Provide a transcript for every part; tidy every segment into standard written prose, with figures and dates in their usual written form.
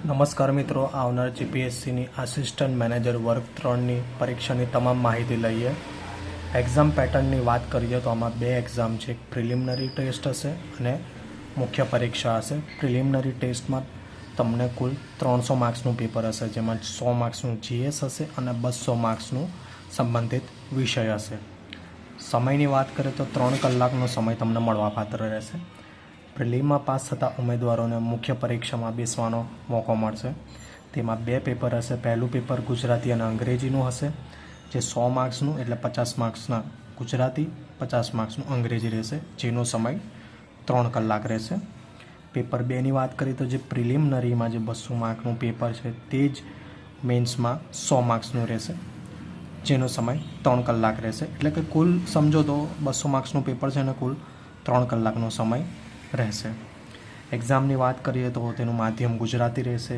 નમસ્કાર મિત્રો, આવનાર જીપીએસસીની આસિસ્ટન્ટ મેનેજર વર્ગ 3ની પરીક્ષાની તમામ માહિતી લઈએ. એક્ઝામ પેટર્નની વાત કરીએ તો આમાં બે એક્ઝામ છે. એક પ્રિલિમિનરી ટેસ્ટ હશે અને મુખ્ય પરીક્ષા હશે. પ્રિલિમિનરી ટેસ્ટમાં તમને કુલ 300 માર્ક્સનું પેપર હશે, જેમાં 100 માર્ક્સનું જીએસ હશે અને 200 માર્ક્સનું સંબંધિત વિષય હશે. સમયની વાત કરીએ તો 3 કલાકનો સમય તમને મળવાપાત્ર રહેશે. પ્રિલિમમાં પાસ થતા ઉમેદવારોને મુખ્ય પરીક્ષામાં બેસવાનો મોકો મળશે. તેમાં બે પેપર હશે. પહેલું પેપર ગુજરાતી અને અંગ્રેજીનું હશે, જે 100 માર્ક્સનું એટલે 50 માર્ક્સના ગુજરાતી, 50 માર્ક્સનું અંગ્રેજી રહેશે, જેનો સમય 3 કલાક રહેશે. પેપર 2ની વાત કરીએ તો જે પ્રિલિમિનરીમાં જે 200 માર્કનું પેપર છે તે જ મેન્સમાં 100 માર્ક્સનું રહેશે, જેનો સમય 3 કલાક રહેશે. એટલે કે કુલ સમજો તો 200 માર્ક્સનું પેપર છે અને કુલ 3 કલાકનો સમય રહેશે. એક્ઝામની વાત કરીએ તો તેનું માધ્યમ ગુજરાતી રહેશે.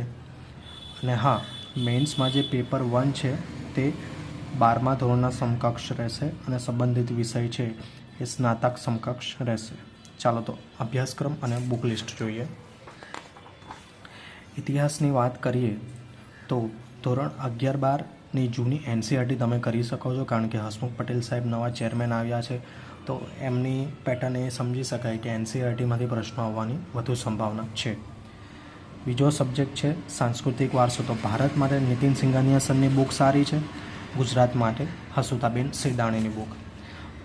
અને હા, મેન્સમાં જે પેપર 1 છે તે 12મા ધોરણના સમકક્ષ રહેશે અને સંબંધિત વિષય છે એ સ્નાતક સમકક્ષ રહેશે. ચાલો તો અભ્યાસક્રમ અને બુક લિસ્ટ જોઈએ. ઇતિહાસની વાત કરીએ તો ધોરણ 11-12ની જૂની એનસીઈઆરટી તમે કરી શકો છો, કારણ કે હસમુખ પટેલ સાહેબ નવા ચેરમેન આવ્યા છે તો એમની પેટર્ન એ સમજી શકાય કે એનસીઈઆરટીમાંથી પ્રશ્નો આવવાની વધુ સંભાવના છે. બીજો સબ્જેક્ટ છે સાંસ્કૃતિક વારસો. તો ભારત માટે નીતિન સિંઘાનિયા સરની બુક સારી છે, ગુજરાત માટે હસુતાબેન સિદાણીની બુક.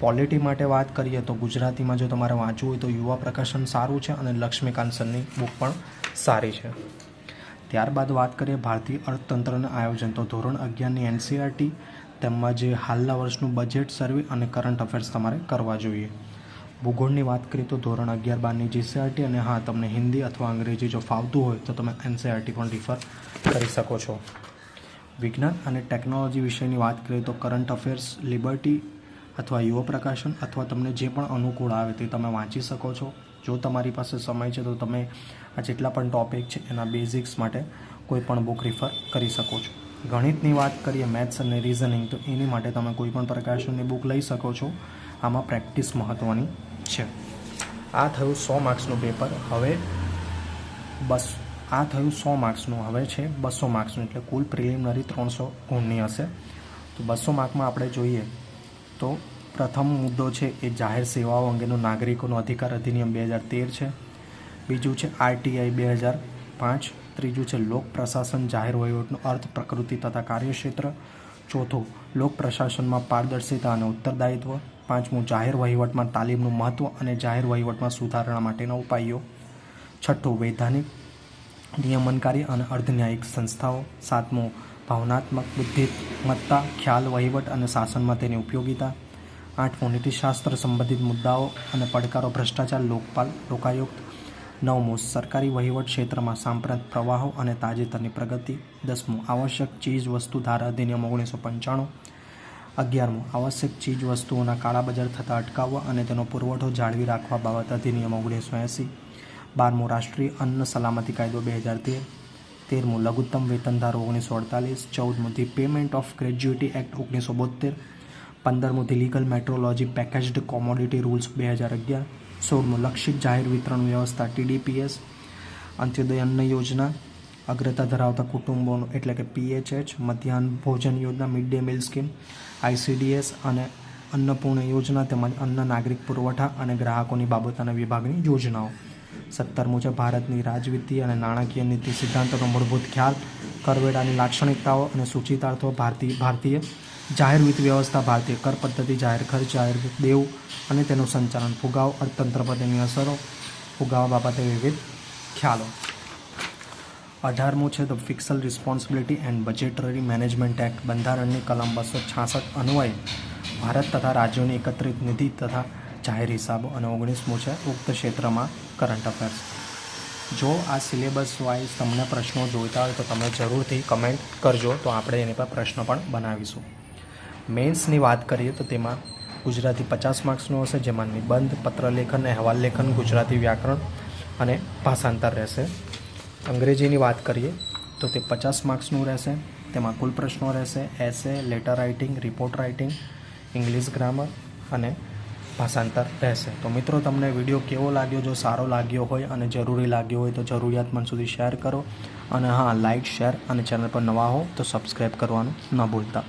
પોલિટી માટે વાત કરીએ તો ગુજરાતીમાં જો તમારે વાંચવું હોય તો યુવા પ્રકાશન સારું છે અને લક્ષ્મીકાંત સરની બુક પણ સારી છે. ત્યારબાદ વાત કરીએ ભારતીય અર્થતંત્રના આયોજન. તો ધોરણ 11ની એનસીઈઆરટી તેમાં જે હાલના વર્ષનું બજેટ સર્વે અને કરંટ અફેર્સ તમારે કરવા જોઈએ. ભૂગોળની વાત કરીએ તો ધોરણ 11-12ની જીસીઆરટી. અને હા, તમને હિન્દી અથવા અંગ્રેજી જો ફાવતું હોય તો તમે એનસીઈઆરટી પણ રિફર કરી શકો છો. વિજ્ઞાન અને ટેકનોલોજી વિષયની વાત કરીએ તો કરંટ અફેર્સ, લિબર્ટી અથવા યુવા પ્રકાશન અથવા તમને જે પણ અનુકૂળ આવે તે તમે વાંચી શકો છો. જો તમારી પાસે સમય છે તો તમે આ જેટલા પણ ટૉપિક છે એના બેઝિક્સ માટે કોઈ પણ બુક રિફર કરી શકો છો. ગણિતની વાત કરીએ, મેથ્સ અને રિઝનિંગ, તો એની માટે તમે કોઈ પણ પ્રકાશનની બુક લઈ શકો છો. આમાં પ્રેક્ટિસ મહત્ત્વની છે. આ થયું 100 માર્ક્સનું પેપર. હવે આ થયું 100 માર્ક્સનું. હવે છે 200 માર્ક્સનું, એટલે કુલ પ્રિલિમિનરી 300 ગુણની હશે. તો 200 માર્કમાં આપણે જોઈએ તો પ્રથમ મુદ્દો છે એ જાહેર સેવાઓ અંગેનો નાગરિકોનો અધિકાર અધિનિયમ 2013 છે. બીજું છે આરટીઆઈ 2005. ત્રીજું છે લોક પ્રશાસન જાહેર વહીવટનો અર્થ, પ્રકૃતિ તથા કાર્યક્ષેત્ર. ચોથું લોક પ્રશાસનમાં પારદર્શિતા અને ઉત્તરદાયિત્વ. પાંચમું જાહેર વહીવટમાં તાલીમનું મહત્ત્વ અને જાહેર વહીવટમાં સુધારણા માટેના ઉપાયો. છઠ્ઠું વૈધાનિક, નિયમનકારી અને અર્ધન્યાયિક સંસ્થાઓ. સાતમું ભાવનાત્મક બુદ્ધિમત્તા, ખ્યાલ, વહીવટ અને શાસનમાં તેની ઉપયોગિતા. આઠમું નીતિશાસ્ત્ર સંબંધિત મુદ્દાઓ અને પડકારો, ભ્રષ્ટાચાર, લોકપાલ, લોકાયુક્ત. નવમું સરકારી વહીવટ ક્ષેત્રમાં સાંપ્રત પ્રવાહો અને તાજેતરની પ્રગતિ. 10મું આવશ્યક ચીજ વસ્તુ ધારા અધિનિયમ 1995. 11મું આવશ્યક ચીજ વસ્તુઓના કાળાબજાર થતાં અટકાવવા અને તેનો પુરવઠો જાળવી રાખવા બાબત અધિનિયમ 1980. 12મું રાષ્ટ્રીય અન્ન સલામતી કાયદો 2013. 13મું લઘુત્તમ વેતન ધારો 1948. 14મું the payment of gratuity act 1972. 15મું the legal metrology packaged commodity rules 2011. 16મું લક્ષિત જાહેર વિતરણ વ્યવસ્થા TDPS. અંત્યોદય અન્ન યોજના, અગ્રતા ધરાવતા કુટુંબોનું એટલે કે PHH, મધ્યાહન ભોજન યોજના, mid day meal scheme, ICDS અને અન્નપૂર્ણ યોજના, તેમજ અન્ન નાગરિક પુરવઠા અને ગ્રાહકોની બાબતોના વિભાગની યોજનાઓ. 17મું છે ભારતની રાજવિત્તીય અને નાણાકીય નીતિ સિદ્ધાંતોનો મૂળભૂત ખ્યાલ, કરવેરાની લાક્ષણિકતાઓ અને સૂચિતાર્થો, ભારતીય જાહેર વિત્ત વ્યવસ્થા, ભારતીય કર પદ્ધતિ, જાહેર ખર્ચ, જાહેર દેવ અને તેનું સંચાલન, ફુગાવો, અર્થતંત્ર પર તેની અસરો, ફુગાવા બાબતે વિવિધ ખ્યાલો. 18મું છે the fiscal responsibility and budgetary management act. બંધારણની કલમ 266 અન્વયે ભારત તથા રાજ્યોની એકત્રિત નિધિ તથા જાહેર હિસાબો. અને 19મું છે ઉક્ત ક્ષેત્રમાં કરંટ અફેર્સ. જો આ સિલેબસ વાઇઝ તમને પ્રશ્નો જોઈતા હોય તો તમે જરૂરથી કમેન્ટ કરજો, તો આપણે એની પર પ્રશ્ન પણ બનાવીશું. મેન્સની વાત કરીએ તો તેમાં ગુજરાતી 50 માર્ક્સનું હશે, જેમાં નિબંધ, પત્રલેખન, અહેવાલ લેખન, ગુજરાતી વ્યાકરણ અને ભાષાંતર રહેશે. અંગ્રેજીની વાત કરીએ તો તે 50 માર્ક્સનું રહેશે. તેમાં કુલ પ્રશ્નો રહેશે essay, letter writing, report writing, English grammar અને ભાષાંતર રહેશે. તો મિત્રો, તમને વિડીયો કેવો લાગ્યો? જો સારો લાગ્યો હોય અને જરૂરી લાગ્યો હોય તો જરૂરિયાતમંદ સુધી શેર કરો. અને હા, લાઇક, શેર અને ચેનલ પર નવા હો તો સબસ્ક્રાઈબ કરવાનું ન ભૂલતા.